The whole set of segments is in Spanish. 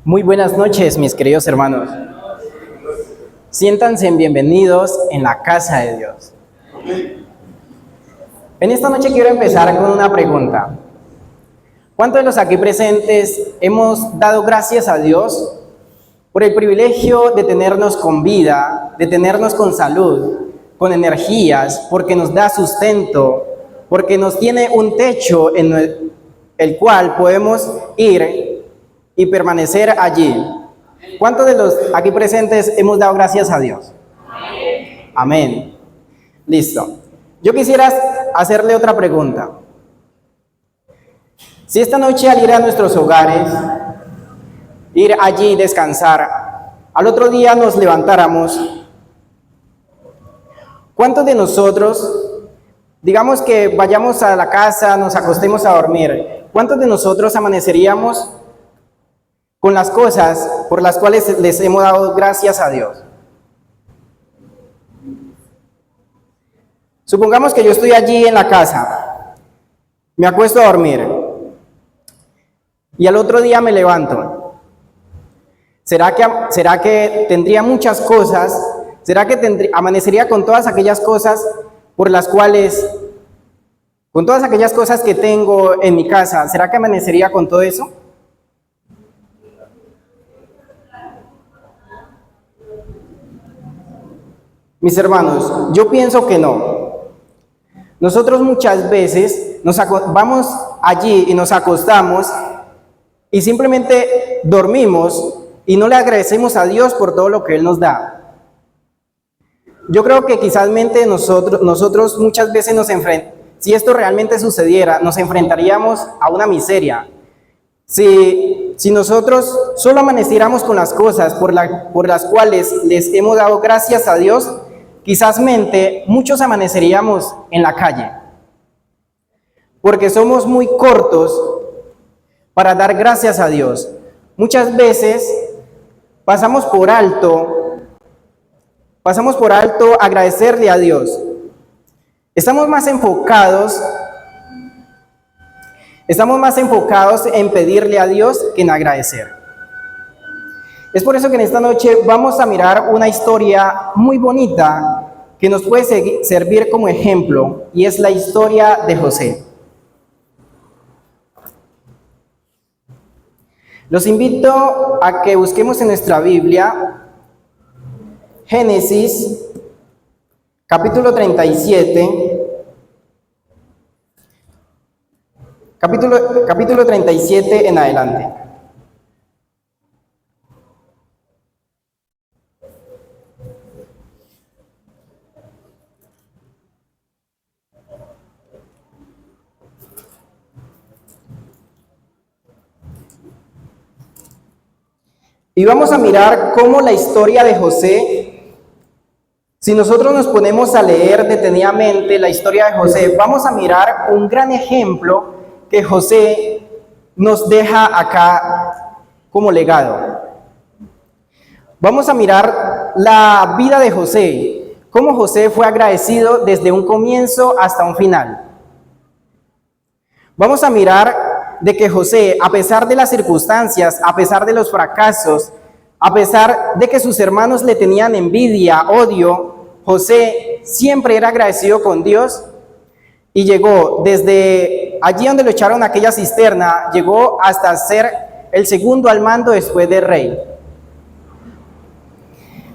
Muy buenas noches, mis queridos hermanos. Siéntanse bienvenidos en la casa de Dios. En esta noche quiero empezar con una pregunta. ¿Cuántos de los aquí presentes hemos dado gracias a Dios por el privilegio de tenernos con vida, de tenernos con salud, con energías, porque nos da sustento, porque nos tiene un techo en el cual podemos ir y permanecer allí? ¿Cuántos de los aquí presentes hemos dado gracias a Dios? Amén. Listo. Yo quisiera hacerle otra pregunta. Si esta noche al ir a nuestros hogares, ir allí y descansar, al otro día nos levantáramos, ¿cuántos de nosotros, digamos que vayamos a la casa, nos acostemos a dormir, cuántos de nosotros amaneceríamos con las cosas por las cuales les hemos dado gracias a Dios? Supongamos que yo estoy allí en la casa, me acuesto a dormir y al otro día me levanto. ¿Será que tendría muchas cosas? ¿Será que amanecería con todas aquellas cosas por las cuales, con todas aquellas cosas que tengo en mi casa? ¿Será que amanecería con todo eso? Mis hermanos, yo pienso que no. Nosotros muchas veces vamos allí y nos acostamos y simplemente dormimos y no le agradecemos a Dios por todo lo que Él nos da. Yo creo que quizás nosotros muchas veces si esto realmente sucediera, nos enfrentaríamos a una miseria. Si nosotros solo amaneciéramos con las cosas por las cuales les hemos dado gracias a Dios, quizás muchos amaneceríamos en la calle, porque somos muy cortos para dar gracias a Dios. Muchas veces pasamos por alto agradecerle a Dios. Estamos más enfocados en pedirle a Dios que en agradecer. Es por eso que en esta noche vamos a mirar una historia muy bonita que nos puede servir como ejemplo, y es la historia de José. Los invito a que busquemos en nuestra Biblia Génesis, capítulo 37, capítulo 37 en adelante. Y vamos a mirar cómo la historia de José, si nosotros nos ponemos a leer detenidamente la historia de José, vamos a mirar un gran ejemplo que José nos deja acá como legado. Vamos a mirar la vida de José, cómo José fue agradecido desde un comienzo hasta un final. Vamos a mirar de que José, a pesar de las circunstancias, a pesar de los fracasos, a pesar de que sus hermanos le tenían envidia, odio, José siempre era agradecido con Dios y llegó desde allí donde lo echaron a aquella cisterna, llegó hasta ser el segundo al mando después del rey.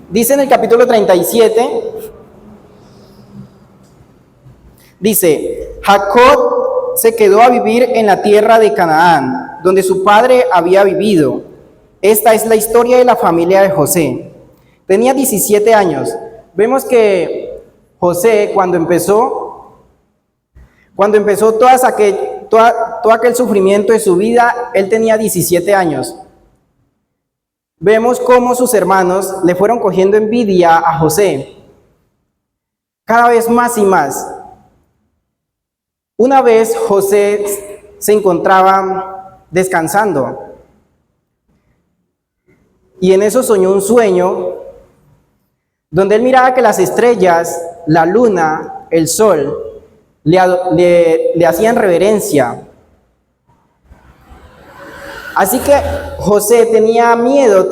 Dice en el capítulo 37, dice: Jacob se quedó a vivir en la tierra de Canaán, donde su padre había vivido. Esta es la historia de la familia de José. Tenía 17 años. Vemos que José, cuando empezó todo aquel sufrimiento de su vida, él tenía 17 años. Vemos cómo sus hermanos le fueron cogiendo envidia a José, cada vez más y más. Una vez José se encontraba descansando y en eso soñó un sueño donde él miraba que las estrellas, la luna, el sol le hacían reverencia. Así que José tenía miedo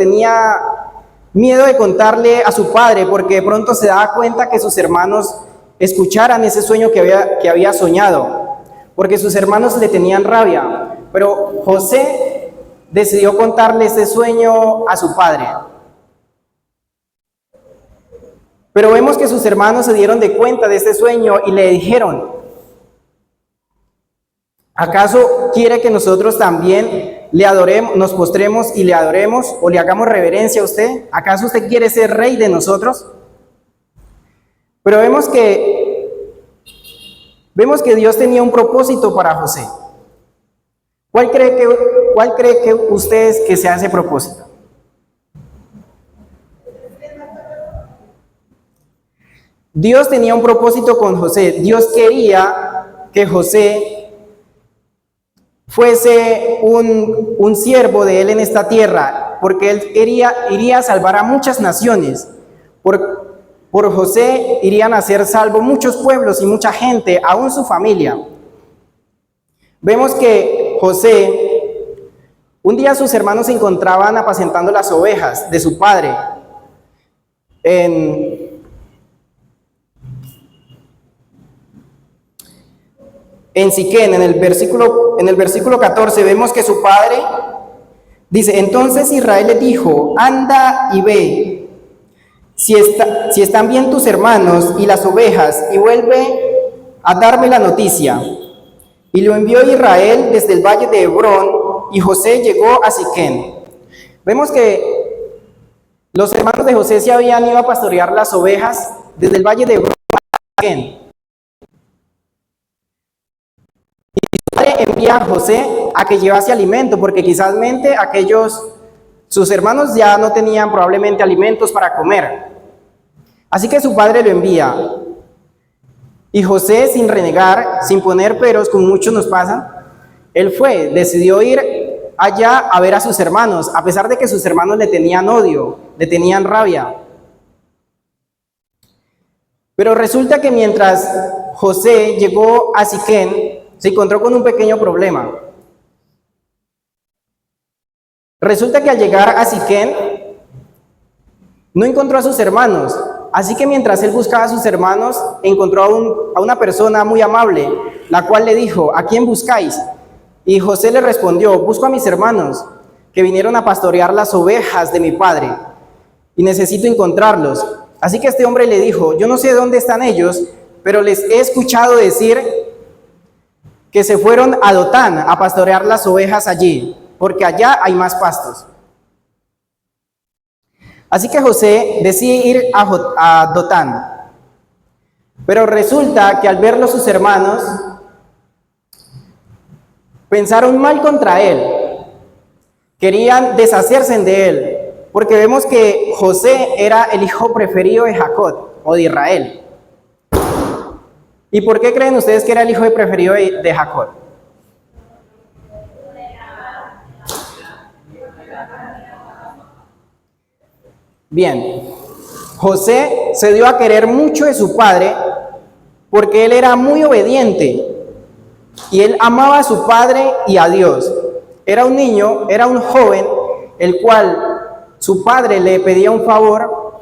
de contarle a su padre, porque de pronto se daba cuenta que sus hermanos escucharan ese sueño que había soñado, porque sus hermanos le tenían rabia. Pero José decidió contarle ese sueño a su padre. Pero vemos que sus hermanos se dieron de cuenta de este sueño y le dijeron: ¿acaso quiere que nosotros también le adoremos, nos postremos y le adoremos o le hagamos reverencia a usted? ¿Acaso usted quiere ser rey de nosotros? Pero vemos que Dios tenía un propósito para José. ¿Cuál cree que ustedes que sea ese propósito? Dios tenía un propósito con José. Dios quería que José fuese un siervo de él en esta tierra, porque él iría a salvar a muchas naciones. Por José irían a ser salvos muchos pueblos y mucha gente, aún su familia. Vemos que José, un día sus hermanos se encontraban apacentando las ovejas de su padre en Siquén. En el versículo 14 vemos que su padre dice: entonces Israel le dijo: anda y ve si están bien tus hermanos y las ovejas, y vuelve a darme la noticia. Y lo envió Israel desde el valle de Hebrón, y José llegó a Siquén. Vemos que los hermanos de José se habían ido a pastorear las ovejas desde el valle de Hebrón a Siquén. Envía a José a que llevase alimento, porque quizás sus hermanos ya no tenían probablemente alimentos para comer. Así que su padre lo envía. Y José, sin renegar, sin poner peros, como muchos nos pasan, él decidió ir allá a ver a sus hermanos, a pesar de que sus hermanos le tenían odio, le tenían rabia. Pero resulta que mientras José llegó a Siquén, se encontró con un pequeño problema. Resulta que al llegar a Siquén, no encontró a sus hermanos. Así que mientras él buscaba a sus hermanos, encontró a una persona muy amable, la cual le dijo: ¿a quién buscáis? Y José le respondió: busco a mis hermanos, que vinieron a pastorear las ovejas de mi padre, y necesito encontrarlos. Así que este hombre le dijo: yo no sé dónde están ellos, pero les he escuchado decir que se fueron a Dotán a pastorear las ovejas allí, porque allá hay más pastos. Así que José decide ir a Dotán. Pero resulta que al verlo sus hermanos, pensaron mal contra él. Querían deshacerse de él, porque vemos que José era el hijo preferido de Jacob, o de Israel. ¿Y por qué creen ustedes que era el hijo preferido de Jacob? Bien, José se dio a querer mucho de su padre porque él era muy obediente y él amaba a su padre y a Dios. Era un niño, era un joven, el cual su padre le pedía un favor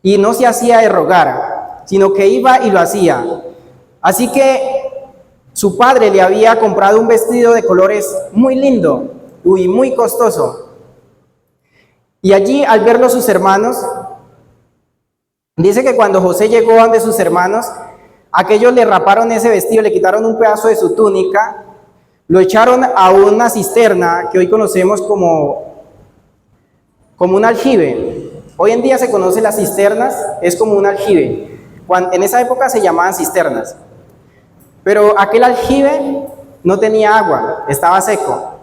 y no se hacía de rogar, sino que iba y lo hacía. Así que su padre le había comprado un vestido de colores muy lindo y muy costoso. Y allí, al verlo sus hermanos, dice que cuando José llegó donde sus hermanos, aquellos le raparon ese vestido, le quitaron un pedazo de su túnica, lo echaron a una cisterna que hoy conocemos como un aljibe. Hoy en día se conocen las cisternas, es como un aljibe. En esa época se llamaban cisternas. Pero aquel aljibe no tenía agua, estaba seco.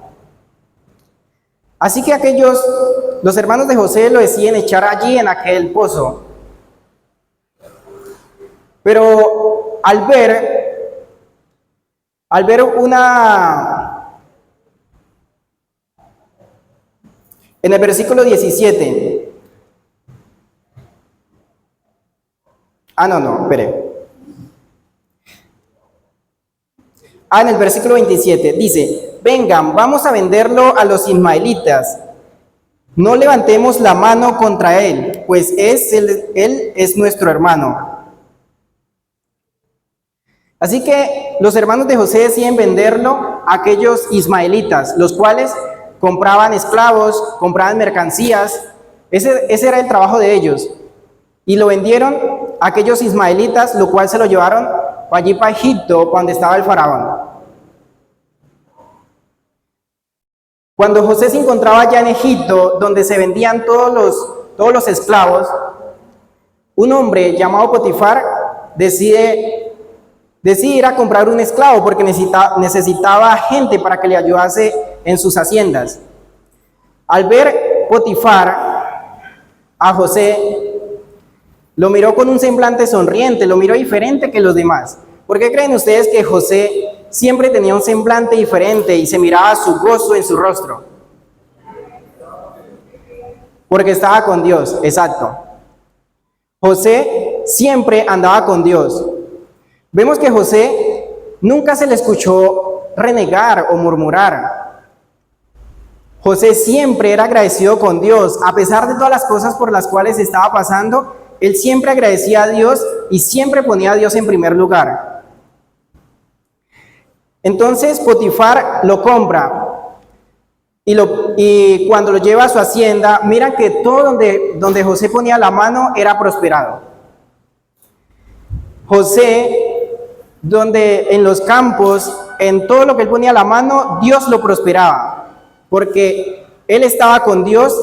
Así que los hermanos de José lo deciden echar allí en aquel pozo. Pero al ver en el versículo 17, espere. En el versículo 27 dice, vengan, vamos a venderlo a los ismaelitas. No levantemos la mano contra él, pues él es nuestro hermano. Así que los hermanos de José deciden venderlo a aquellos ismaelitas, los cuales compraban esclavos, compraban mercancías. Ese era el trabajo de ellos. Y lo vendieron a aquellos ismaelitas, lo cual se lo llevaron allí para Egipto, donde estaba el faraón. Cuando José se encontraba allá en Egipto, donde se vendían todos los esclavos, un hombre llamado Potifar decide ir a comprar un esclavo porque necesitaba gente para que le ayudase en sus haciendas. Al ver Potifar a José, lo miró con un semblante sonriente, lo miró diferente que los demás. ¿Por qué creen ustedes que José siempre tenía un semblante diferente y se miraba su gozo en su rostro? Porque estaba con Dios, exacto. José siempre andaba con Dios. Vemos que José nunca se le escuchó renegar o murmurar. José siempre era agradecido con Dios, a pesar de todas las cosas por las cuales estaba pasando. Él siempre agradecía a Dios y siempre ponía a Dios en primer lugar. Entonces Potifar lo compra y cuando lo lleva a su hacienda, miran que todo donde José ponía la mano era prosperado. José, donde en los campos, en todo lo que él ponía la mano, Dios lo prosperaba, porque él estaba con Dios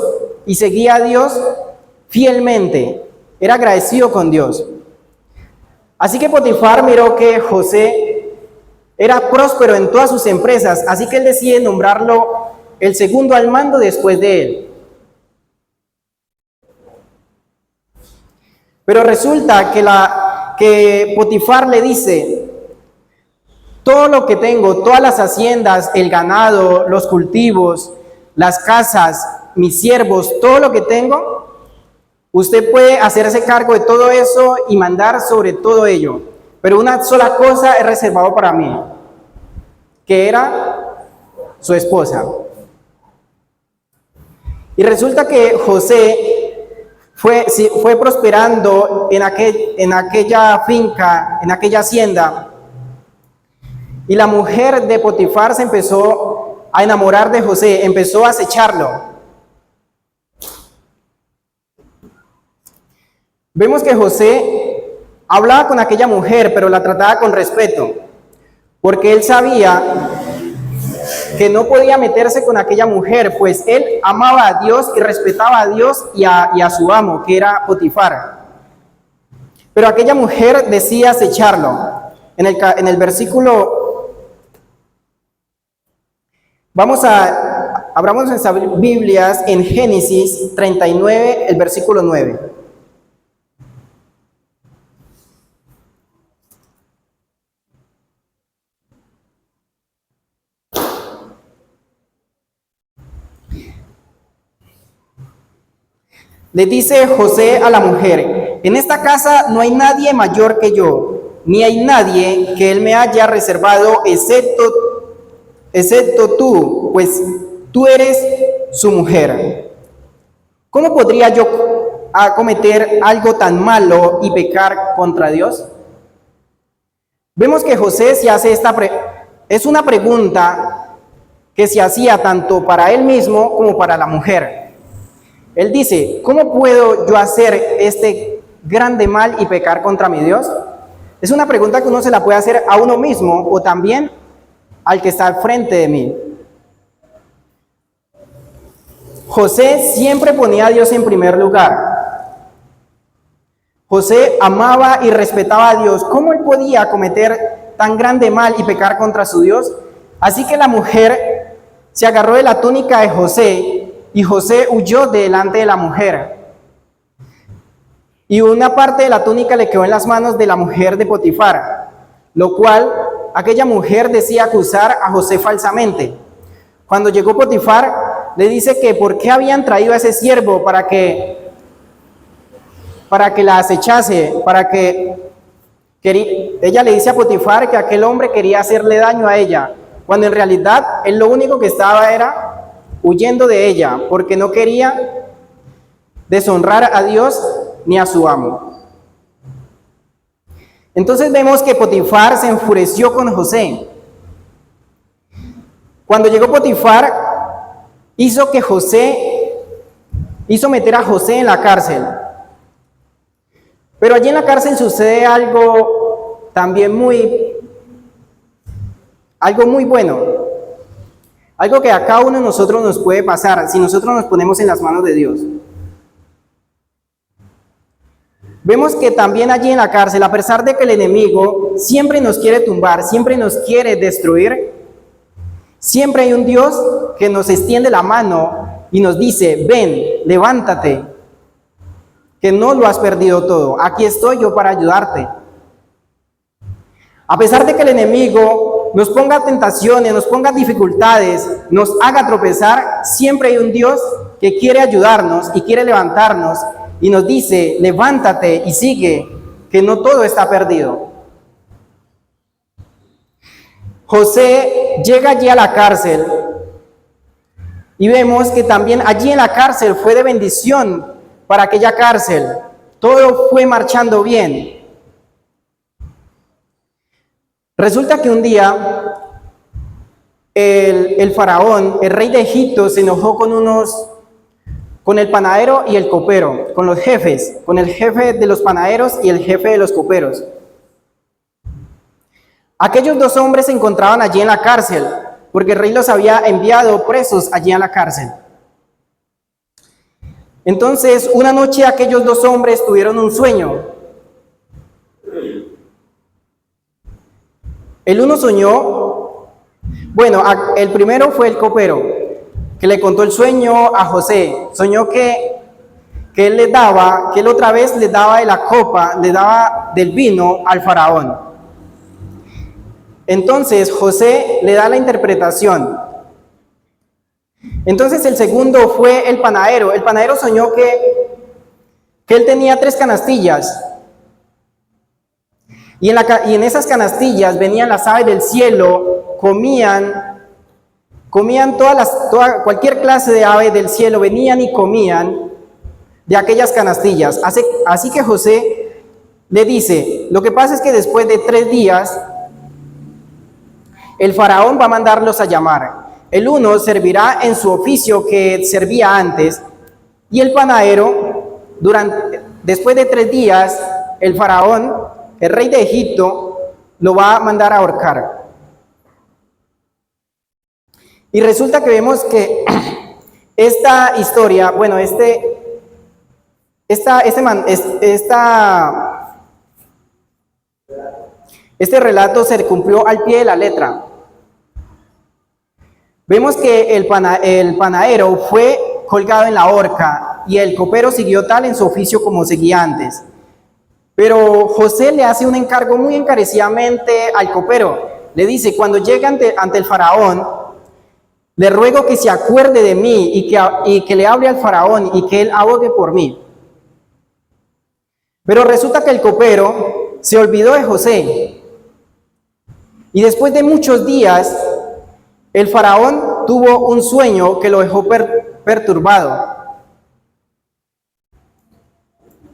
y seguía a Dios fielmente, era agradecido con Dios. Así que Potifar miró que José era próspero en todas sus empresas, así que él decide nombrarlo el segundo al mando después de él. Pero resulta que Potifar le dice, todo lo que tengo, todas las haciendas, el ganado, los cultivos, las casas, mis siervos, todo lo que tengo, usted puede hacerse cargo de todo eso y mandar sobre todo ello. Pero una sola cosa es reservado para mí, que era su esposa. Y resulta que José fue prosperando en aquella finca, en aquella hacienda. Y la mujer de Potifar se empezó a enamorar de José, empezó a acecharlo. Vemos que José hablaba con aquella mujer, pero la trataba con respeto, porque él sabía que no podía meterse con aquella mujer, pues él amaba a Dios y respetaba a Dios y a su amo, que era Potifar. Pero aquella mujer decía acecharlo. En el versículo, abramos nuestras Biblias en Génesis 39, el versículo 9. Le dice José a la mujer, en esta casa no hay nadie mayor que yo, ni hay nadie que él me haya reservado excepto tú, pues tú eres su mujer. ¿Cómo podría yo cometer algo tan malo y pecar contra Dios? Vemos que José se hace es una pregunta que se hacía tanto para él mismo como para la mujer. Él dice, ¿cómo puedo yo hacer este grande mal y pecar contra mi Dios? Es una pregunta que uno se la puede hacer a uno mismo o también al que está al frente de mí. José siempre ponía a Dios en primer lugar. José amaba y respetaba a Dios. ¿Cómo él podía cometer tan grande mal y pecar contra su Dios? Así que la mujer se agarró de la túnica de José y José huyó delante de la mujer. Y una parte de la túnica le quedó en las manos de la mujer de Potifar, lo cual aquella mujer decía acusar a José falsamente. Cuando llegó Potifar, le dice que por qué habían traído a ese siervo para que la acechase, para que Ella le dice a Potifar que aquel hombre quería hacerle daño a ella, cuando en realidad él lo único que estaba era huyendo de ella, porque no quería deshonrar a Dios ni a su amo. Entonces vemos que Potifar se enfureció con José. Cuando llegó Potifar, hizo meter a José en la cárcel. Pero allí en la cárcel sucede algo también algo muy bueno. Algo que a cada uno de nosotros nos puede pasar si nosotros nos ponemos en las manos de Dios. Vemos que también allí en la cárcel, a pesar de que el enemigo siempre nos quiere tumbar, siempre nos quiere destruir, siempre hay un Dios que nos extiende la mano y nos dice: ven, levántate, que no lo has perdido todo, aquí estoy yo para ayudarte. A pesar de que el enemigo nos ponga tentaciones, nos ponga dificultades, nos haga tropezar, siempre hay un Dios que quiere ayudarnos y quiere levantarnos y nos dice: levántate y sigue, que no todo está perdido. José llega allí a la cárcel y vemos que también allí en la cárcel fue de bendición para aquella cárcel. Todo fue marchando bien. Resulta que un día el faraón, el rey de Egipto, se enojó con el panadero y el copero, con los jefes, con el jefe de los panaderos y el jefe de los coperos. Aquellos dos hombres se encontraban allí en la cárcel, porque el rey los había enviado presos allí a la cárcel. Entonces, una noche aquellos dos hombres tuvieron un sueño. El uno soñó, el primero fue el copero, que le contó el sueño a José. Soñó que él otra vez le daba de la copa, le daba del vino al faraón. Entonces José le da la interpretación. Entonces el segundo fue el panadero. El panadero soñó que él tenía 3 canastillas. Y en esas canastillas venían las aves del cielo, comían cualquier clase de ave del cielo, venían y comían de aquellas canastillas. Así que José le dice: lo que pasa es que después de 3 días, el faraón va a mandarlos a llamar. El uno servirá en su oficio que servía antes, y el panadero, después de 3 días, el faraón, el rey de Egipto, lo va a mandar a ahorcar. Y resulta que vemos que esta historia, este relato se cumplió al pie de la letra. Vemos que el panadero fue colgado en la horca y el copero siguió tal en su oficio como seguía antes. Pero José le hace un encargo muy encarecidamente al copero. Le dice: cuando llegue ante el faraón, le ruego que se acuerde de mí y que le hable al faraón y que él abogue por mí. Pero resulta que el copero se olvidó de José. Y después de muchos días, el faraón tuvo un sueño que lo dejó perturbado.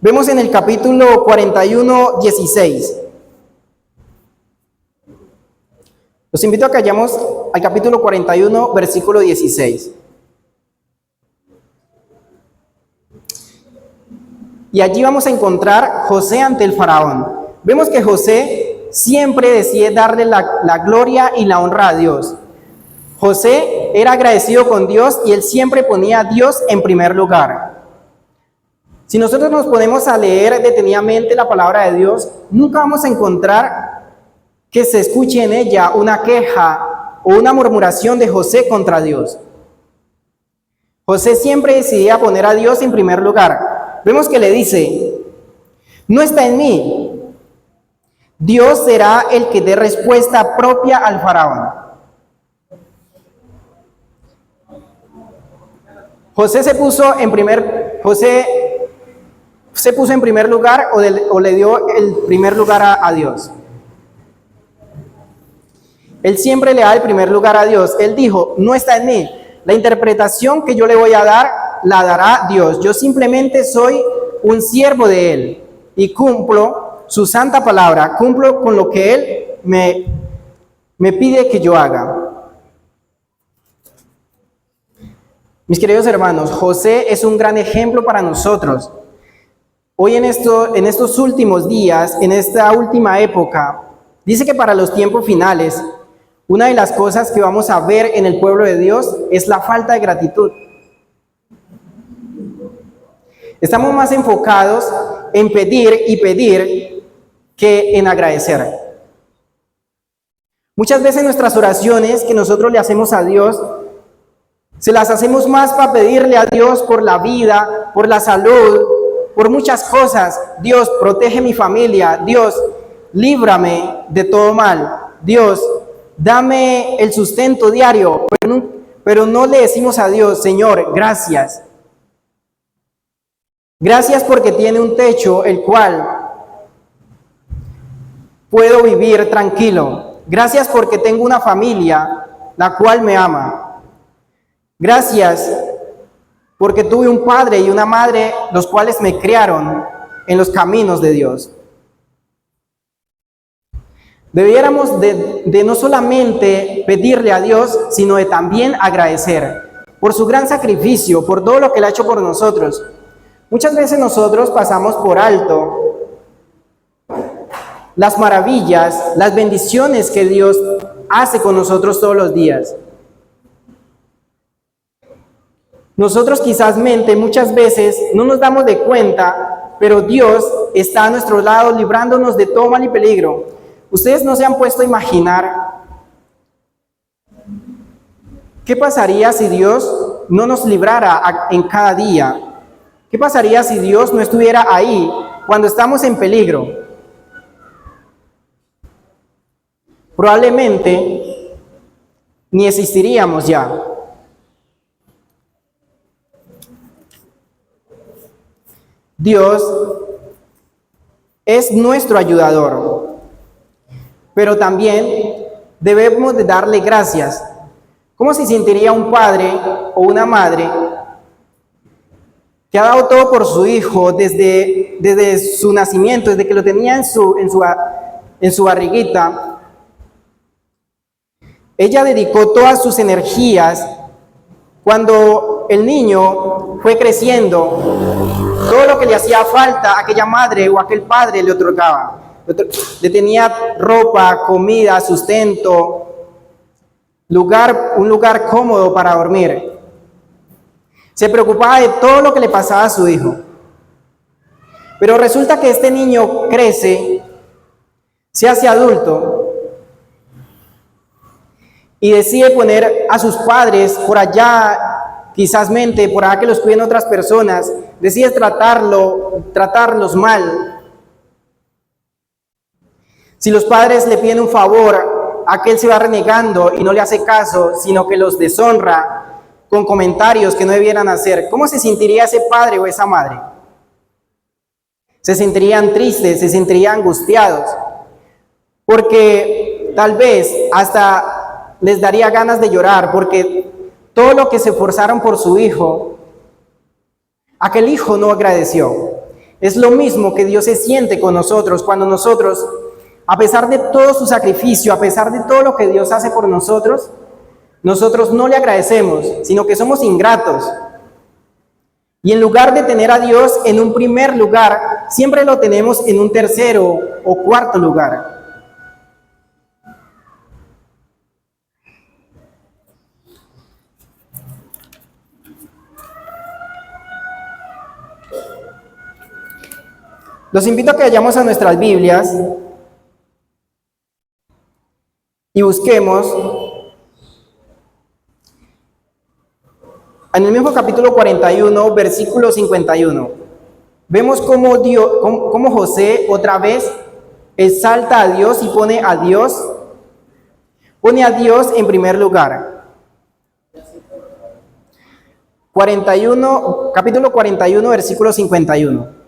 Vemos en el capítulo 41, 16. Los invito a que vayamos al capítulo 41, versículo 16. Y allí vamos a encontrar José ante el faraón. Vemos que José siempre decide darle la gloria y la honra a Dios. José era agradecido con Dios y él siempre ponía a Dios en primer lugar. Si nosotros nos ponemos a leer detenidamente la palabra de Dios, nunca vamos a encontrar que se escuche en ella una queja o una murmuración de José contra Dios. José siempre decidía poner a Dios en primer lugar. Vemos que le dice: no está en mí. Dios será el que dé respuesta propia al faraón. José se puso en primer lugar o le dio el primer lugar a Dios? Él siempre le da el primer lugar a Dios. Él dijo, no está en mí. La interpretación que yo le voy a dar, la dará Dios. Yo simplemente soy un siervo de Él y cumplo su santa palabra, cumplo con lo que Él me pide que yo haga. Mis queridos hermanos, José es un gran ejemplo para nosotros. Hoy en estos últimos días, en esta última época, dice que para los tiempos finales, una de las cosas que vamos a ver en el pueblo de Dios es la falta de gratitud. Estamos más enfocados en pedir y pedir que en agradecer. Muchas veces nuestras oraciones que nosotros le hacemos a Dios, se las hacemos más para pedirle a Dios por la vida, por la salud, por muchas cosas. Dios, protege mi familia. Dios, líbrame de todo mal. Dios, dame el sustento diario. Pero no le decimos a Dios, Señor, gracias. Gracias porque tiene un techo el cual puedo vivir tranquilo. Gracias porque tengo una familia la cual me ama. Gracias porque tuve un padre y una madre los cuales me criaron en los caminos de Dios. Debiéramos de no solamente pedirle a Dios, sino de también agradecer por su gran sacrificio, por todo lo que Él ha hecho por nosotros. Muchas veces nosotros pasamos por alto las maravillas, las bendiciones que Dios hace con nosotros todos los días. Nosotros muchas veces no nos damos de cuenta, pero Dios está a nuestro lado librándonos de todo mal y peligro. Ustedes no se han puesto a imaginar qué pasaría si Dios no nos librara en cada día. ¿Qué pasaría si Dios no estuviera ahí cuando estamos en peligro? Probablemente ni existiríamos ya. Dios es nuestro ayudador, pero también debemos de darle gracias. ¿Cómo se sentiría un padre o una madre que ha dado todo por su hijo desde su nacimiento, desde que lo tenía en su barriguita? Ella dedicó todas sus energías cuando el niño fue creciendo. Todo lo que le hacía falta, aquella madre o aquel padre le otorgaba. Le tenía ropa, comida, sustento, un lugar cómodo para dormir. Se preocupaba de todo lo que le pasaba a su hijo. Pero resulta que este niño crece, se hace adulto y decide poner a sus padres por allá, quizás por allá que los cuiden otras personas, decide tratarlos mal. Si los padres le piden un favor, aquel se va renegando y no le hace caso, sino que los deshonra con comentarios que no debieran hacer. ¿Cómo se sentiría ese padre o esa madre? Se sentirían tristes, se sentirían angustiados, porque tal vez hasta les daría ganas de llorar, porque todo lo que se esforzaron por su hijo, aquel hijo no agradeció. Es lo mismo que Dios se siente con nosotros cuando nosotros, a pesar de todo su sacrificio, a pesar de todo lo que Dios hace por nosotros, nosotros no le agradecemos, sino que somos ingratos. Y en lugar de tener a Dios en un primer lugar, siempre lo tenemos en un tercero o cuarto lugar. Los invito a que vayamos a nuestras Biblias y busquemos en el mismo capítulo 41, versículo 51. Vemos cómo José otra vez exalta a Dios y pone a Dios en primer lugar. Capítulo 41, versículo 51.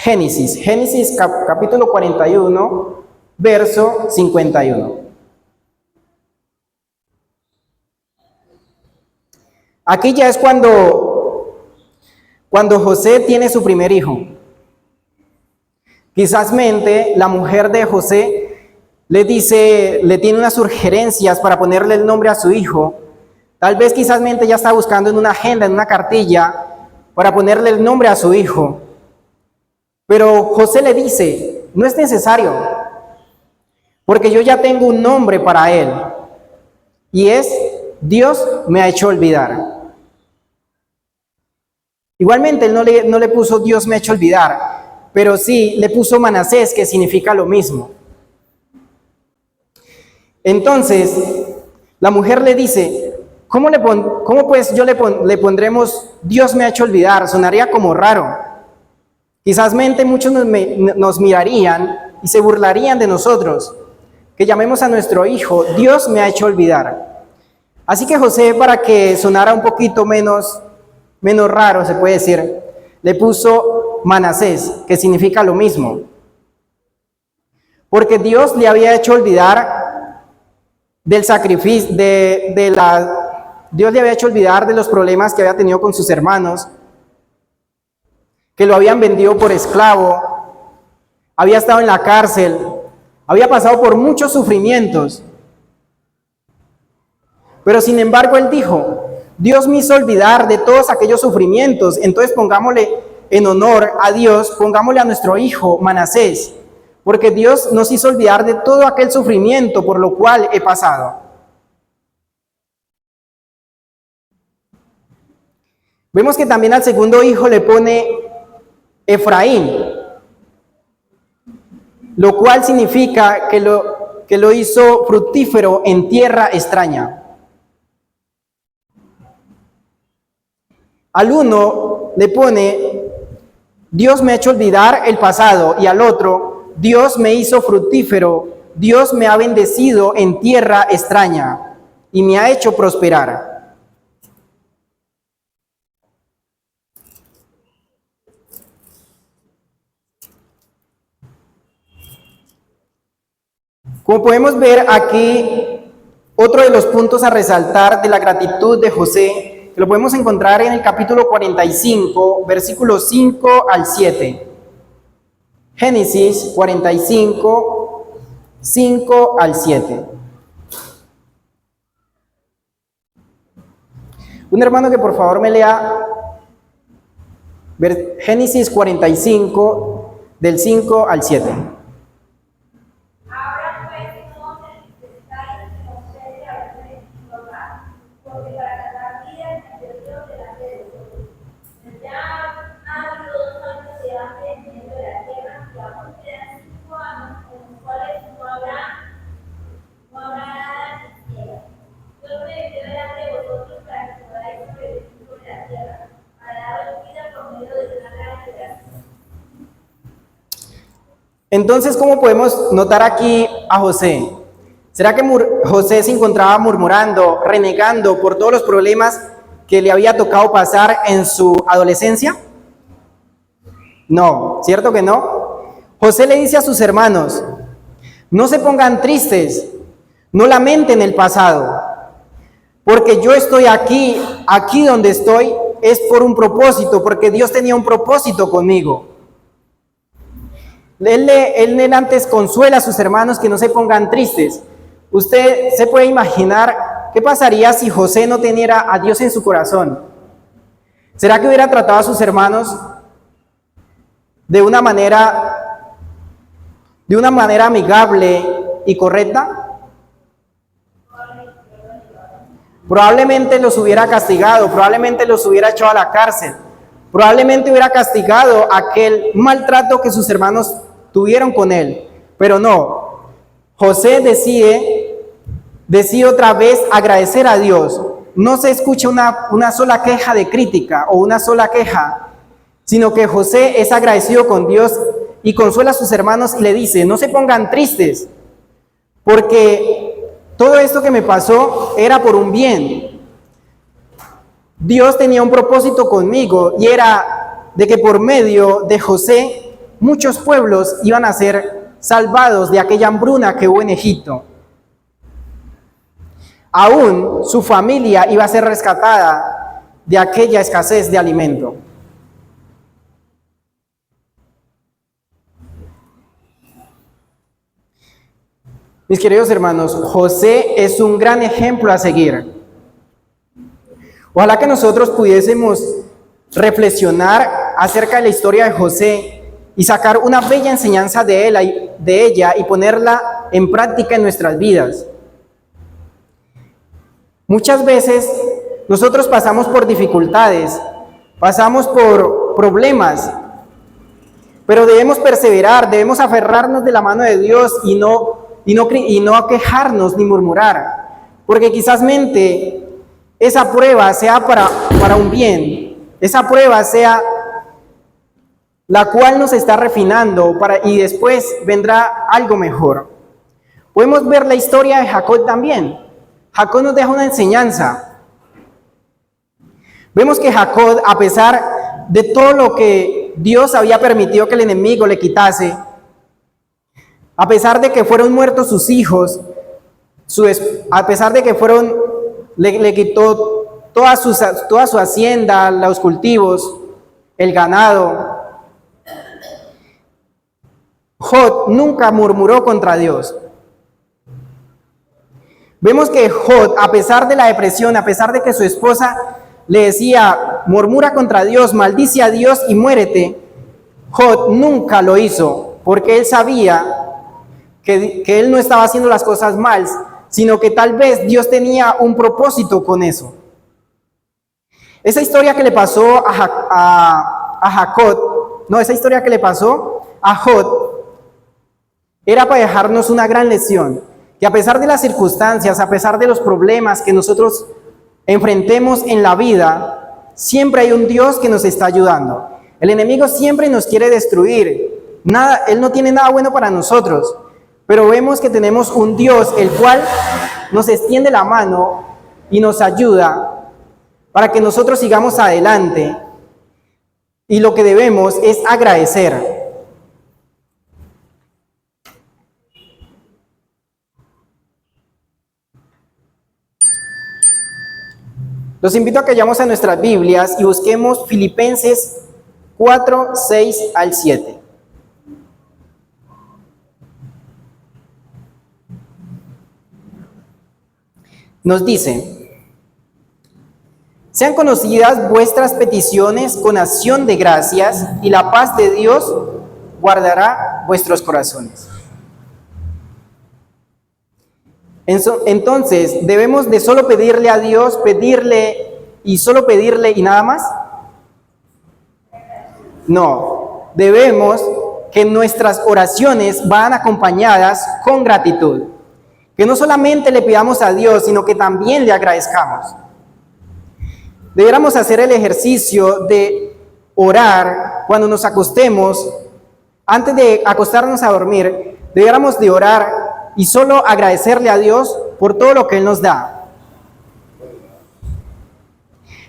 Génesis capítulo 41, verso 51. Aquí ya es cuando José tiene su primer hijo. Quizásmente la mujer de José le tiene unas sugerencias para ponerle el nombre a su hijo. Tal vez quizásmente ya está buscando en una agenda, en una cartilla, para ponerle el nombre a su hijo. Pero José le dice, no es necesario, porque yo ya tengo un nombre para él, y es Dios me ha hecho olvidar. Igualmente él no le puso Dios me ha hecho olvidar, pero sí le puso Manasés, que significa lo mismo. Entonces, la mujer le dice, ¿cómo pues le pondremos Dios me ha hecho olvidar? Sonaría como raro. Quizásmente muchos nos mirarían y se burlarían de nosotros, que llamemos a nuestro hijo Dios me ha hecho olvidar. Así que José, para que sonara un poquito menos raro, se puede decir, le puso Manasés, que significa lo mismo. Porque Dios le había hecho olvidar del sacrificio, Dios le había hecho olvidar de los problemas que había tenido con sus hermanos, que lo habían vendido por esclavo, había estado en la cárcel, había pasado por muchos sufrimientos. Pero sin embargo él dijo, Dios me hizo olvidar de todos aquellos sufrimientos, entonces pongámosle en honor a Dios, pongámosle a nuestro hijo Manasés, porque Dios nos hizo olvidar de todo aquel sufrimiento por lo cual he pasado. Vemos que también al segundo hijo le pone Efraín, lo cual significa que lo hizo fructífero en tierra extraña. Al uno le pone, Dios me ha hecho olvidar el pasado, y al otro, Dios me hizo fructífero, Dios me ha bendecido en tierra extraña y me ha hecho prosperar. Como podemos ver aquí, otro de los puntos a resaltar de la gratitud de José, que lo podemos encontrar en el capítulo 45, versículos 5 al 7. Génesis 45, 5 al 7. Un hermano que por favor me lea Génesis 45, del 5 al 7. Entonces, ¿cómo podemos notar aquí a José? ¿Será que José se encontraba murmurando, renegando por todos los problemas que le había tocado pasar en su adolescencia? No, ¿cierto que no? José le dice a sus hermanos, no se pongan tristes, no lamenten el pasado, porque yo estoy aquí donde estoy, es por un propósito, porque Dios tenía un propósito conmigo. Él antes consuela a sus hermanos que no se pongan tristes. Usted se puede imaginar qué pasaría si José no teniera a Dios en su corazón. ¿Será que hubiera tratado a sus hermanos de una manera amigable y correcta? Probablemente los hubiera castigado, probablemente los hubiera echado a la cárcel, probablemente hubiera castigado aquel maltrato que sus hermanos tuvieron con él, pero no. José decide otra vez agradecer a Dios. No se escucha una sola queja de crítica o una sola queja, sino que José es agradecido con Dios y consuela a sus hermanos y le dice, no se pongan tristes, porque todo esto que me pasó era por un bien. Dios tenía un propósito conmigo y era de que por medio de José muchos pueblos iban a ser salvados de aquella hambruna que hubo en Egipto. Aún su familia iba a ser rescatada de aquella escasez de alimento. Mis queridos hermanos, José es un gran ejemplo a seguir. Ojalá que nosotros pudiésemos reflexionar acerca de la historia de José y sacar una bella enseñanza de ella y ponerla en práctica en nuestras vidas. Muchas veces nosotros pasamos por dificultades, pasamos por problemas, pero debemos perseverar, debemos aferrarnos de la mano de Dios y no quejarnos ni murmurar, porque quizás esa prueba sea para un bien, esa prueba sea la cual nos está refinando y después vendrá algo mejor. Podemos ver la historia de Jacob también. Jacob nos deja una enseñanza. Vemos que Jacob, a pesar de todo lo que Dios había permitido que el enemigo le quitase, a pesar de que fueron muertos sus hijos, a pesar de que le quitó toda su hacienda, los cultivos, el ganado, Job nunca murmuró contra Dios. Vemos que Job, a pesar de la depresión, a pesar de que su esposa le decía, murmura contra Dios, maldice a Dios y muérete, Job nunca lo hizo, porque él sabía que él no estaba haciendo las cosas mal, sino que tal vez Dios tenía un propósito con eso. Esa historia que le pasó a Jacob, esa historia que le pasó a Job, era para dejarnos una gran lección. Que a pesar de las circunstancias, a pesar de los problemas que nosotros enfrentemos en la vida, siempre hay un Dios que nos está ayudando. El enemigo siempre nos quiere destruir. Él no tiene nada bueno para nosotros, pero vemos que tenemos un Dios el cual nos extiende la mano y nos ayuda para que nosotros sigamos adelante. Y lo que debemos es agradecer. Los invito a que vayamos a nuestras Biblias y busquemos Filipenses 4, 6 al 7. Nos dice: sean conocidas vuestras peticiones con acción de gracias, y la paz de Dios guardará vuestros corazones. Entonces, ¿debemos de solo pedirle a Dios, solo pedirle y nada más? No, debemos que nuestras oraciones van acompañadas con gratitud. Que no solamente le pidamos a Dios, sino que también le agradezcamos. Deberíamos hacer el ejercicio de orar cuando nos acostemos. Antes de acostarnos a dormir, deberíamos de orar y solo agradecerle a Dios por todo lo que Él nos da.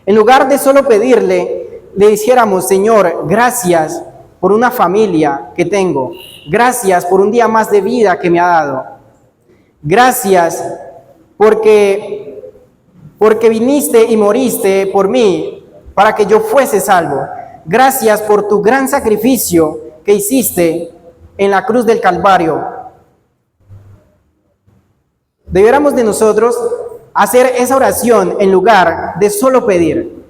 En lugar de solo pedirle, le dijéramos: Señor, gracias por una familia que tengo. Gracias por un día más de vida que me ha dado. Gracias porque viniste y moriste por mí para que yo fuese salvo. Gracias por tu gran sacrificio que hiciste en la cruz del Calvario. Deberíamos de nosotros hacer esa oración en lugar de solo pedir.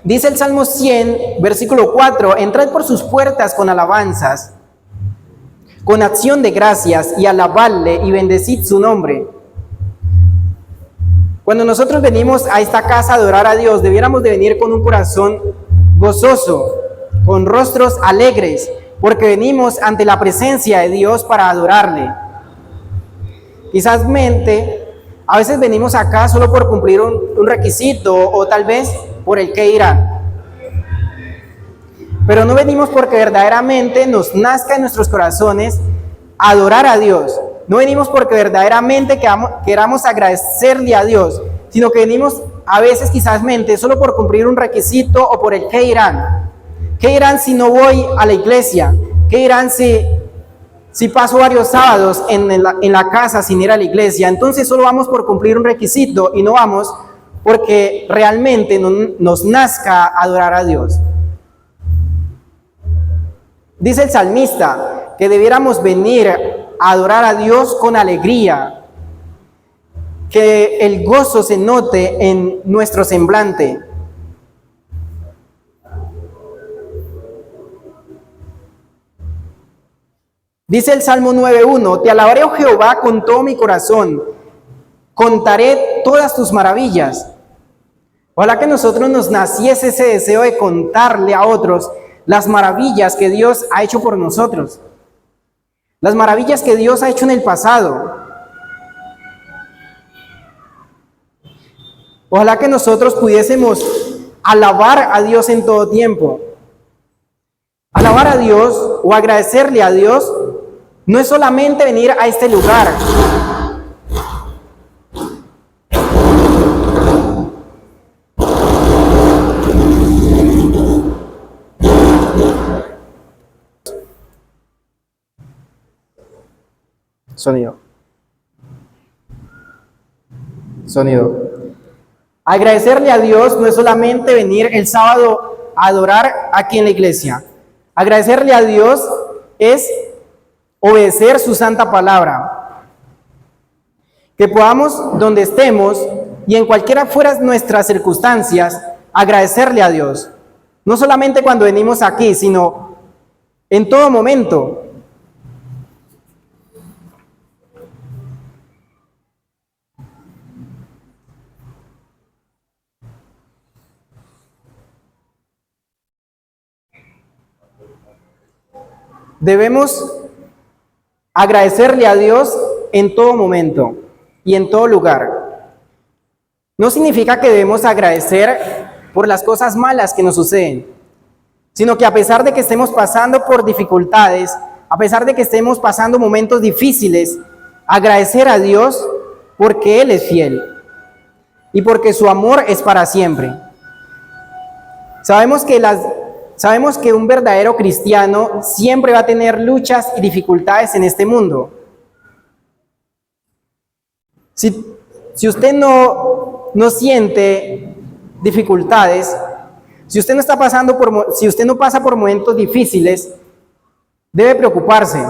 Dice el Salmo 100, versículo 4, entrad por sus puertas con alabanzas, con acción de gracias, y alabadle y bendecid su nombre. Cuando nosotros venimos a esta casa a adorar a Dios, debiéramos de venir con un corazón gozoso, con rostros alegres, porque venimos ante la presencia de Dios para adorarle. Quizás a veces venimos acá solo por cumplir un requisito o tal vez por el que irán. Pero no venimos porque verdaderamente nos nazca en nuestros corazones adorar a Dios. No venimos porque verdaderamente queramos agradecerle a Dios, sino que venimos a veces quizás mente solo por cumplir un requisito o por el qué dirán. ¿Qué dirán si no voy a la iglesia? ¿Qué dirán si paso varios sábados en la casa sin ir a la iglesia? Entonces solo vamos por cumplir un requisito y no vamos porque realmente nos nazca adorar a Dios. Dice el salmista que debiéramos venir a adorar a Dios con alegría, que el gozo se note en nuestro semblante. Dice el Salmo 9:1, te alabaré, oh Jehová, con todo mi corazón, contaré todas tus maravillas. Ojalá que a nosotros nos naciese ese deseo de contarle a otros las maravillas que Dios ha hecho por nosotros, las maravillas que Dios ha hecho en el pasado. Ojalá que nosotros pudiésemos alabar a Dios en todo tiempo. Alabar a Dios o agradecerle a Dios no es solamente venir a este lugar. Sonido. Agradecerle a Dios no es solamente venir el sábado a adorar aquí en la iglesia. Agradecerle a Dios es obedecer su santa palabra. Que podamos, donde estemos y en cualquiera fueran nuestras circunstancias, agradecerle a Dios. No solamente cuando venimos aquí, sino en todo momento. Debemos agradecerle a Dios en todo momento y en todo lugar. No significa que debemos agradecer por las cosas malas que nos suceden, sino que a pesar de que estemos pasando por dificultades, a pesar de que estemos pasando momentos difíciles, agradecer a Dios porque Él es fiel y porque su amor es para siempre. Sabemos que un verdadero cristiano siempre va a tener luchas y dificultades en este mundo. Si usted no siente dificultades, si usted no pasa por momentos difíciles, debe preocuparse,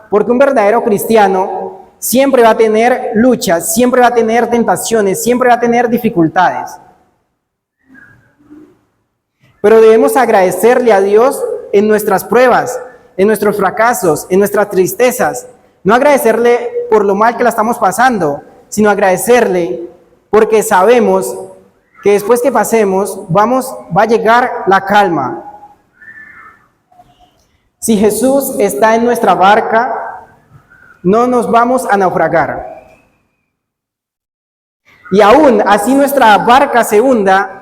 porque un verdadero cristiano siempre va a tener luchas, siempre va a tener tentaciones, siempre va a tener dificultades. Pero debemos agradecerle a Dios en nuestras pruebas, en nuestros fracasos, en nuestras tristezas. No agradecerle por lo mal que la estamos pasando, sino agradecerle porque sabemos que después que pasemos va a llegar la calma. Si Jesús está en nuestra barca, no nos vamos a naufragar. Y aún así nuestra barca se hunda,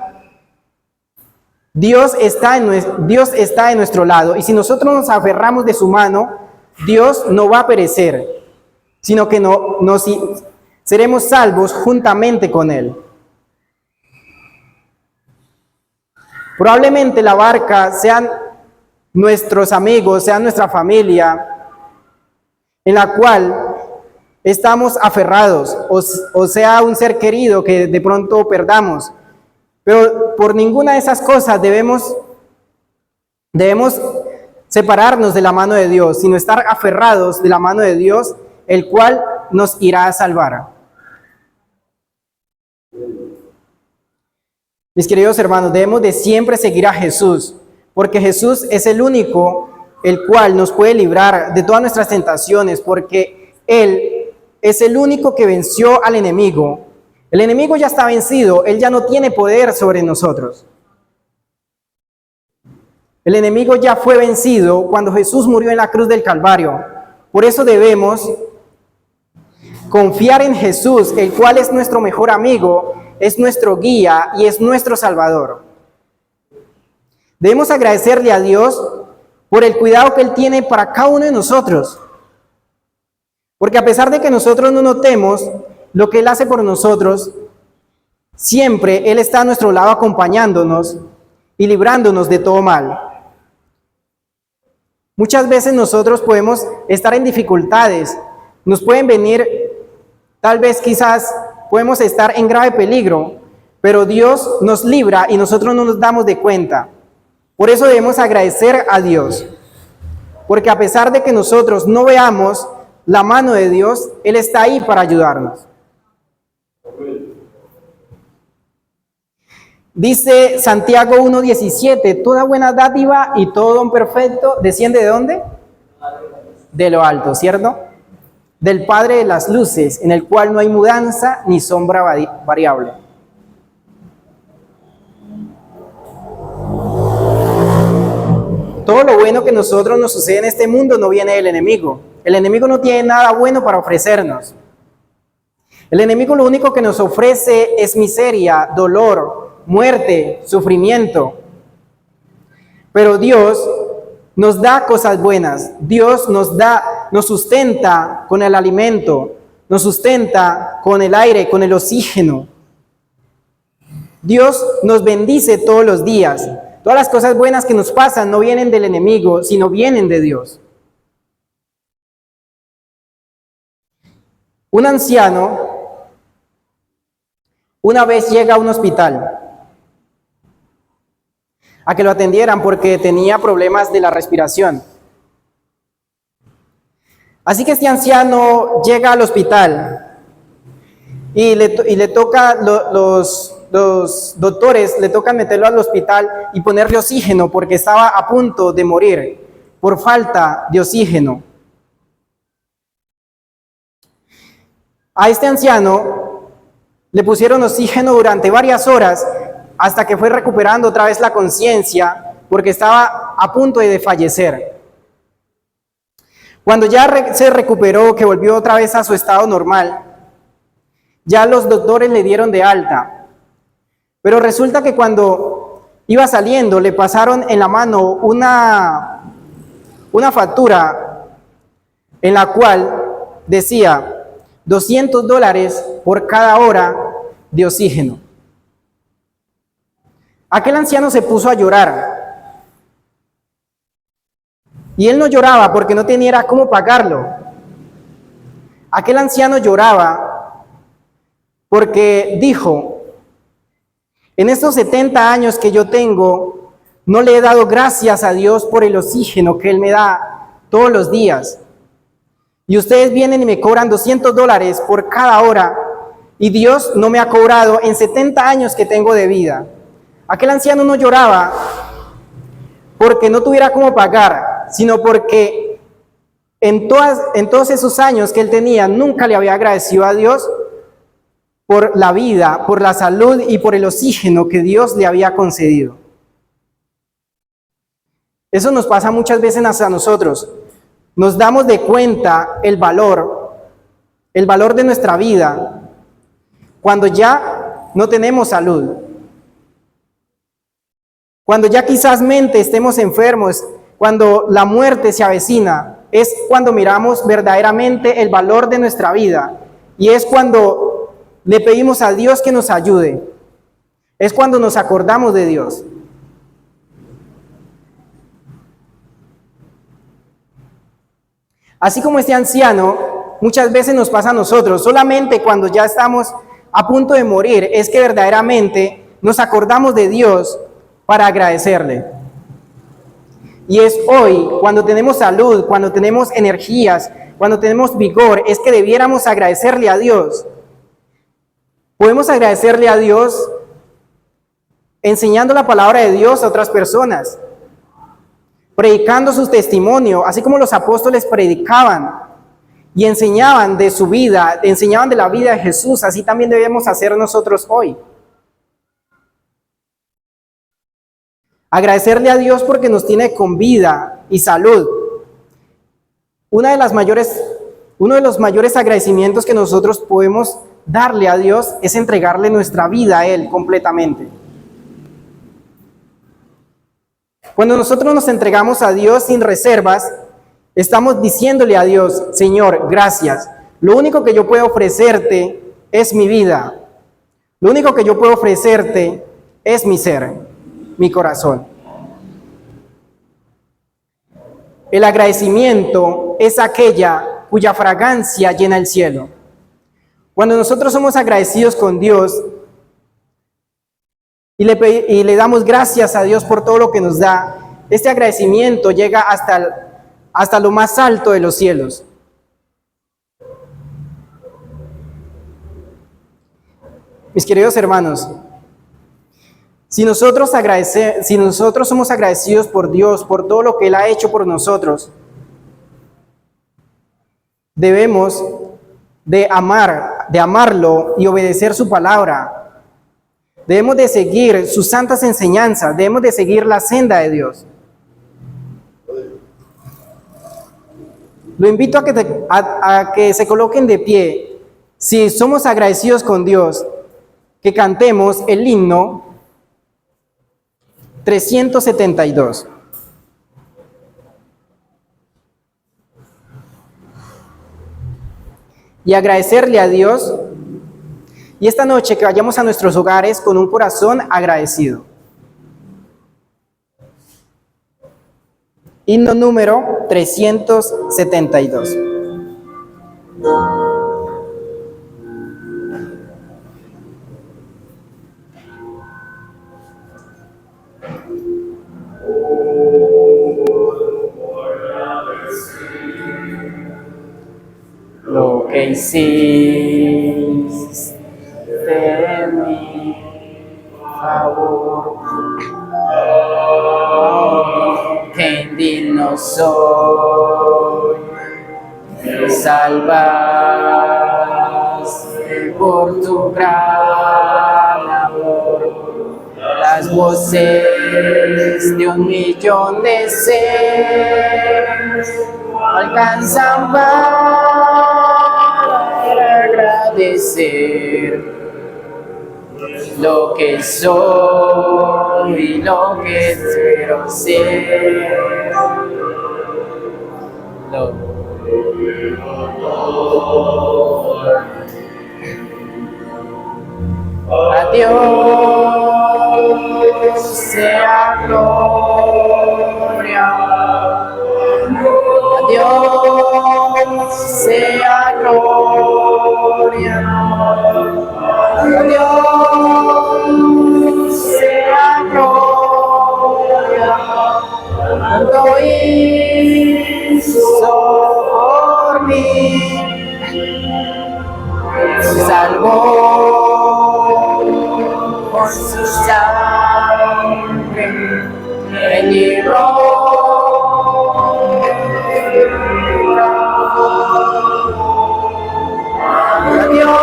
Dios está en nuestro lado, y si nosotros nos aferramos de su mano, Dios no va a perecer, sino que seremos salvos juntamente con Él. Probablemente la barca sean nuestros amigos, sea nuestra familia, en la cual estamos aferrados, o sea un ser querido que de pronto perdamos. Pero por ninguna de esas cosas debemos separarnos de la mano de Dios, sino estar aferrados de la mano de Dios, el cual nos irá a salvar. Mis queridos hermanos, debemos de siempre seguir a Jesús, porque Jesús es el único el cual nos puede librar de todas nuestras tentaciones, porque Él es el único que venció al enemigo. El enemigo ya está vencido, él ya no tiene poder sobre nosotros. El enemigo ya fue vencido cuando Jesús murió en la cruz del Calvario. Por eso debemos confiar en Jesús, el cual es nuestro mejor amigo, es nuestro guía y es nuestro Salvador. Debemos agradecerle a Dios por el cuidado que Él tiene para cada uno de nosotros. Porque a pesar de que nosotros no notemos lo que Él hace por nosotros, Siempre Él está a nuestro lado acompañándonos y librándonos de todo mal. Muchas veces nosotros podemos estar en dificultades, nos pueden venir, tal vez quizás podemos estar en grave peligro, pero Dios nos libra y nosotros no nos damos de cuenta. Por eso debemos agradecer a Dios, porque a pesar de que nosotros no veamos la mano de Dios, Él está ahí para ayudarnos. Dice Santiago 1:17, toda buena dádiva y todo don perfecto desciende ¿de dónde? De lo alto, ¿cierto? Del Padre de las luces, en el cual no hay mudanza ni sombra variable. Todo lo bueno que nosotros nos sucede en este mundo no viene del enemigo. El enemigo no tiene nada bueno para ofrecernos. El enemigo lo único que nos ofrece es miseria, dolor, muerte, sufrimiento. Pero Dios nos da cosas buenas. Dios nos sustenta con el alimento, nos sustenta con el aire, con el oxígeno. Dios nos bendice todos los días. Todas las cosas buenas que nos pasan no vienen del enemigo, sino vienen de Dios. Un anciano una vez llega a un hospital a que lo atendieran porque tenía problemas de la respiración. Así que este anciano llega al hospital y le toca, los doctores le tocan meterlo al hospital y ponerle oxígeno porque estaba a punto de morir por falta de oxígeno. A este anciano le pusieron oxígeno durante varias horas hasta que fue recuperando otra vez la conciencia porque estaba a punto de fallecer. Cuando ya se recuperó, que volvió otra vez a su estado normal, ya los doctores le dieron de alta. Pero resulta que cuando iba saliendo le pasaron en la mano una factura en la cual decía $200 por cada hora de oxígeno. Aquel anciano se puso a llorar. Y él no lloraba porque no tenía cómo pagarlo. Aquel anciano lloraba porque dijo, en estos 70 años que yo tengo, no le he dado gracias a Dios por el oxígeno que Él me da todos los días. Y ustedes vienen y me cobran $200 por cada hora, y Dios no me ha cobrado en 70 años que tengo de vida. Aquel anciano no lloraba porque no tuviera cómo pagar, sino porque en todos esos años que él tenía, nunca le había agradecido a Dios por la vida, por la salud y por el oxígeno que Dios le había concedido. Eso nos pasa muchas veces a nosotros. Nos damos de cuenta el valor de nuestra vida, cuando ya no tenemos salud. Cuando ya quizás estemos enfermos, cuando la muerte se avecina, es cuando miramos verdaderamente el valor de nuestra vida. Y es cuando le pedimos a Dios que nos ayude. Es cuando nos acordamos de Dios. Así como este anciano, muchas veces nos pasa a nosotros. Solamente cuando ya estamos a punto de morir, es que verdaderamente nos acordamos de Dios para agradecerle. Y es hoy, cuando tenemos salud, cuando tenemos energías, cuando tenemos vigor, es que debiéramos agradecerle a Dios. Podemos agradecerle a Dios enseñando la palabra de Dios a otras personas, predicando su testimonio, así como los apóstoles predicaban y enseñaban de su vida, enseñaban de la vida de Jesús, así también debemos hacer nosotros hoy. Agradecerle a Dios porque nos tiene con vida y salud. Uno de los mayores agradecimientos que nosotros podemos darle a Dios es entregarle nuestra vida a Él completamente. Cuando nosotros nos entregamos a Dios sin reservas, estamos diciéndole a Dios, Señor, gracias. Lo único que yo puedo ofrecerte es mi vida. Lo único que yo puedo ofrecerte es mi ser, mi corazón. El agradecimiento es aquella cuya fragancia llena el cielo. Cuando nosotros somos agradecidos con Dios y le damos gracias a Dios por todo lo que nos da, este agradecimiento llega hasta lo más alto de los cielos. Mis queridos hermanos, si nosotros somos agradecidos por Dios, por todo lo que Él ha hecho por nosotros, debemos de amarlo y obedecer su palabra. Debemos de seguir sus santas enseñanzas, debemos de seguir la senda de Dios. Lo invito a que se coloquen de pie. Si somos agradecidos con Dios, que cantemos el himno 372. Y agradecerle a Dios. Y esta noche que vayamos a nuestros hogares con un corazón agradecido. Himno número 372. Lo que hiciste en mi favor, que indigno soy, me salvaste por tu gran amor. Las voces de 1.000.000 de seres alcanzan para agradecer lo que soy y lo que espero ser. A Dios sea gloria, a Dios sea gloria, a Dios sea gloria, cuanto hizo por mí, se salvó con su sangre, me libró. A Dios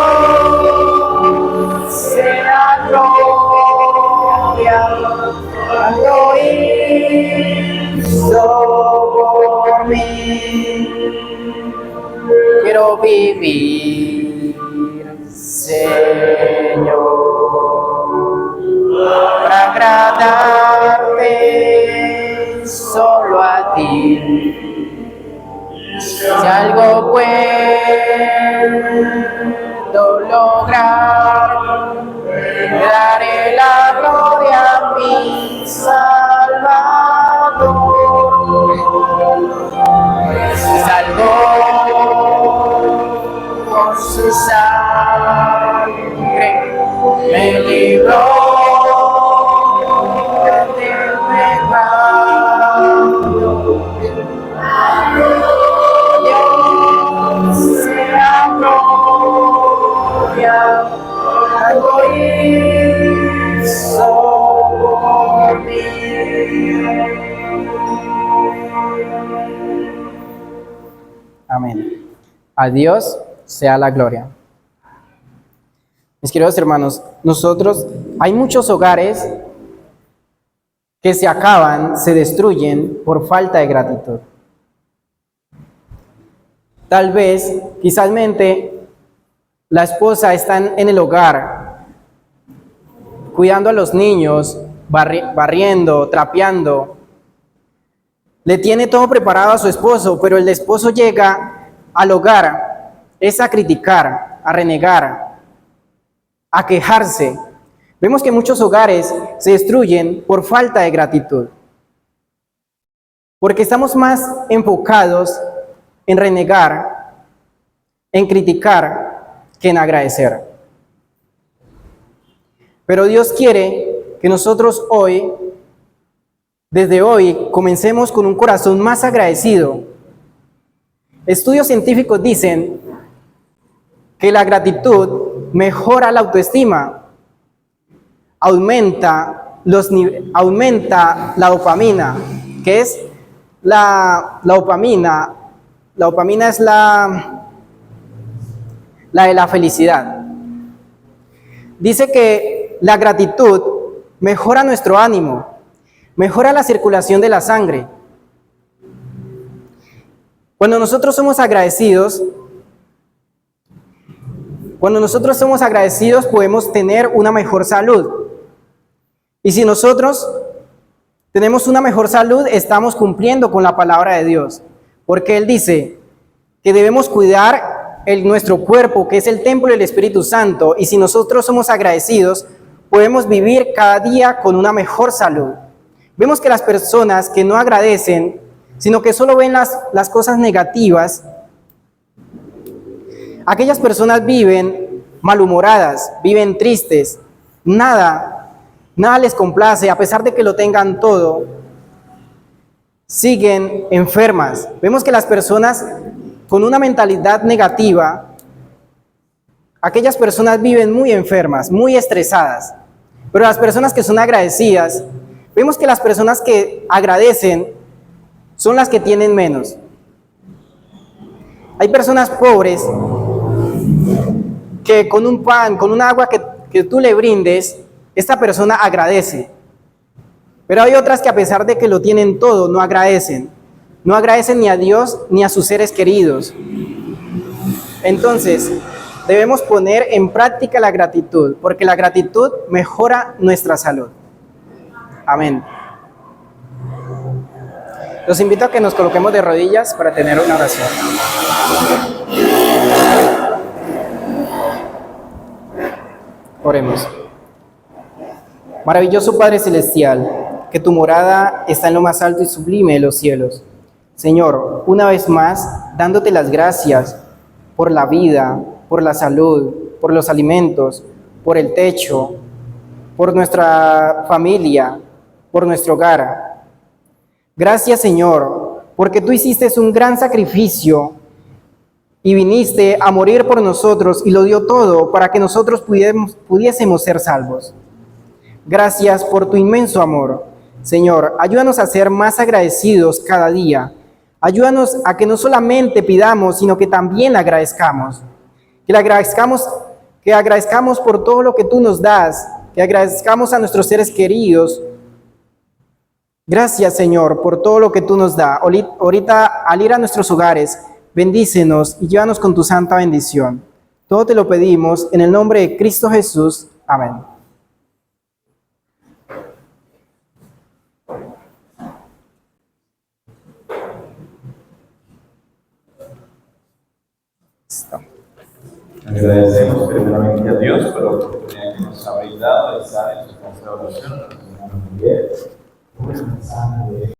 sea gloria, cuanto hizo por mí. Quiero vivir, Señor, para agradarte solo a ti. Si algo puedo lograr, le daré la gloria a mi Salvador. Se salvó con su sangre, me libró del pecado. Dios sea gloria, algo hizo por mí. Amén. A Dios sea la gloria. Mis queridos hermanos, hay muchos hogares que se acaban, se destruyen por falta de gratitud. Tal vez, quizásmente, la esposa está en el hogar, cuidando a los niños, barriendo, trapeando. Le tiene todo preparado a su esposo, pero el esposo llega al hogar, es a criticar, a renegar, a quejarse. Vemos que muchos hogares se destruyen por falta de gratitud, porque estamos más enfocados en renegar, en criticar, que en agradecer. Pero Dios quiere que nosotros hoy, desde hoy, comencemos con un corazón más agradecido. Estudios científicos dicen que la gratitud mejora la autoestima, aumenta la dopamina, que es la dopamina. La dopamina es la de la felicidad. Dice que la gratitud mejora nuestro ánimo, mejora la circulación de la sangre. Cuando nosotros somos agradecidos, podemos tener una mejor salud. Y si nosotros tenemos una mejor salud, estamos cumpliendo con la palabra de Dios. Porque Él dice que debemos cuidar nuestro cuerpo, que es el templo del Espíritu Santo. Y si nosotros somos agradecidos, podemos vivir cada día con una mejor salud. Vemos que las personas que no agradecen, sino que solo ven las cosas negativas, aquellas personas viven malhumoradas, viven tristes, nada les complace, a pesar de que lo tengan todo, siguen enfermas. Vemos que las personas con una mentalidad negativa, aquellas personas viven muy enfermas, muy estresadas. Pero las personas que son agradecidas, vemos que las personas que agradecen son las que tienen menos. Hay personas pobres que con un pan, con un agua que tú le brindes, esta persona agradece. Pero hay otras que a pesar de que lo tienen todo, no agradecen. No agradecen ni a Dios ni a sus seres queridos. Entonces, debemos poner en práctica la gratitud, porque la gratitud mejora nuestra salud. Amén. Los invito a que nos coloquemos de rodillas para tener una oración. Oremos. Maravilloso Padre Celestial, que tu morada está en lo más alto y sublime de los cielos. Señor, una vez más, dándote las gracias por la vida, por la salud, por los alimentos, por el techo, por nuestra familia, por nuestro hogar. Gracias, Señor, porque tú hiciste un gran sacrificio y viniste a morir por nosotros y lo dio todo para que nosotros pudiésemos ser salvos. Gracias por tu inmenso amor. Señor, ayúdanos a ser más agradecidos cada día. Ayúdanos a que no solamente pidamos, sino que también agradezcamos. Que agradezcamos por todo lo que tú nos das, que agradezcamos a nuestros seres queridos. Gracias, Señor, por todo lo que tú nos das. Ahorita, al ir a nuestros hogares, bendícenos y llévanos con tu santa bendición. Todo te lo pedimos en el nombre de Cristo Jesús. Amén. Agradecemos primeramente a Dios por la oportunidad que nos ha brindado de estar en su constelación.